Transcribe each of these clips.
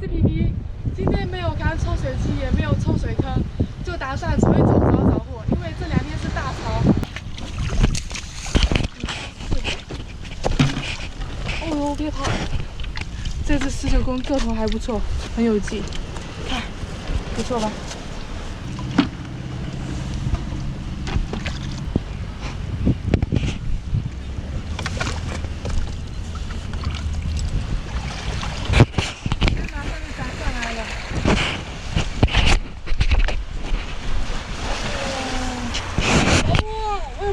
是皮皮，今天没有赶抽水机，也没有抽水坑，就打算走一走找找货，因为这2天是大潮。哦呦，别跑！这只19公个头还不错，很有劲，看，不错吧？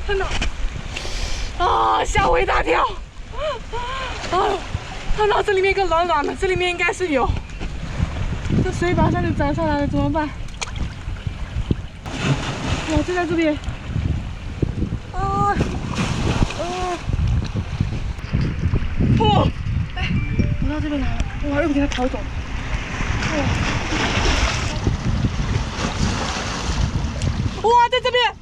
碰到啊！吓我一大跳！啊，看到这里面一个软软的，这里面应该是有。这水马上就涨上来了，怎么办？哇，就在这边！啊！哦！哎，我到这边来了，哇，又给它逃走。哇，在这边！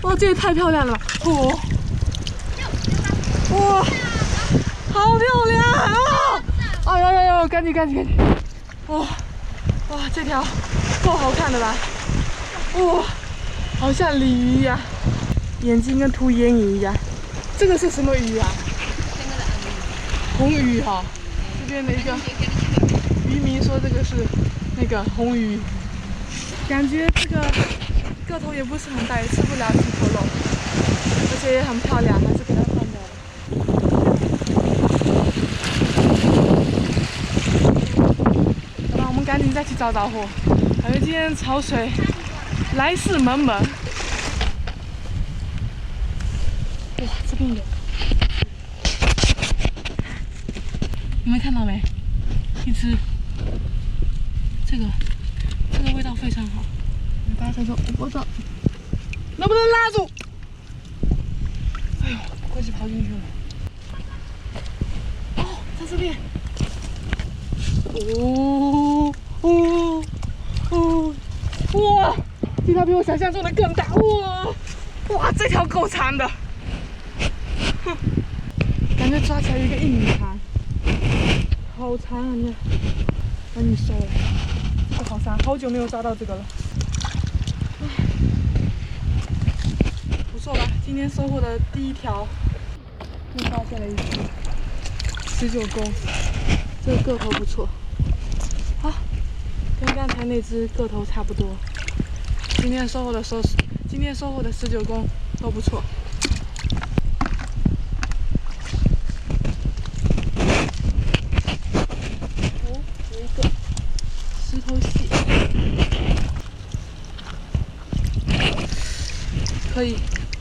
哇，这也太漂亮了吧！哦，哇，好漂亮啊！哎呦呦呦，赶紧！哇，这条够好看的吧？哇，好像鲤鱼呀，眼睛跟涂眼影一样。这个是什么鱼啊？红鱼哈。这边的一个渔民说这个是那个红鱼，感觉这个个头也不是很大，也吃不了几口肉，而且也很漂亮，还是给它放掉了。好吧，我们赶紧再去找找货，感觉今天潮水来势猛猛。哇，这边有，你们看到没？一只，这个味道非常好。大家说，我不知道能不能拉住。哎呦，估计跑进去了。哦，在这边。哇！这条比我想象中的更大。哇，这条够长的。感觉抓起来有一个1米长，好长啊！你看，把你收了。这个好长，好久没有抓到这个了。不错吧？今天收获的第1条，又发现了一只19公，这个个头不错，好，跟刚才那只个头差不多。今天收获的19公都不错。哦，有一个石头蟹，可以。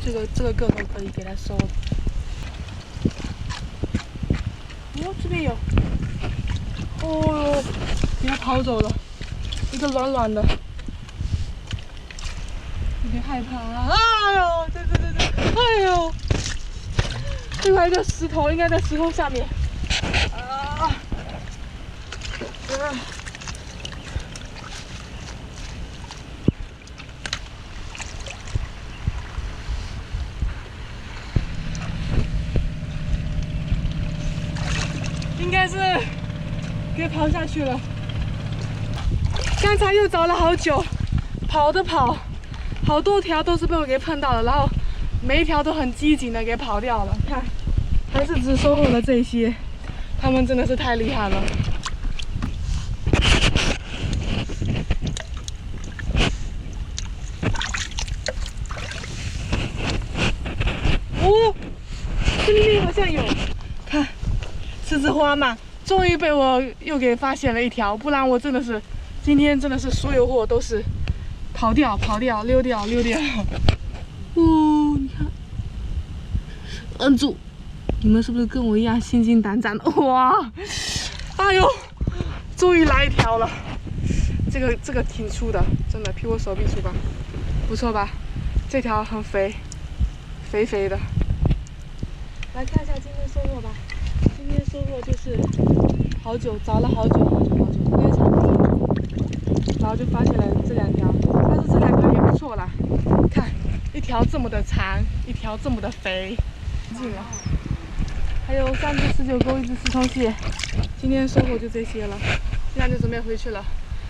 这个个头可以给它收了。哦，这边有。哦，给它跑走了，一个软软的，有点害怕啊！哎呦，对，哎呦，这块一个石头，应该在石头下面。应该是给跑下去了。刚才又找了好久，跑的跑，好多条都是被我给碰到了，然后每一条都很机警的给跑掉了。看，还是只收获了这些，他们真的是太厉害了。哦，这里面好像有，看。栀子花嘛，终于被我又给发现了一条，不然我真的是今天真的是所有货都是跑掉、溜掉。哦，你看，摁住，你们是不是跟我一样心惊胆战的？哇，哎呦，终于来一条了，这个挺粗的，真的比我手臂粗吧，不错吧？这条很肥的，来看一下今天收获吧。今天收获就是找了好久，应该差不多，然后就发现了这2条，但是这2条也不错啦。看，一条这么的长，一条这么的肥，近了。还有3只19公，1只石头蟹。今天收获就这些了。现在就准备回去了。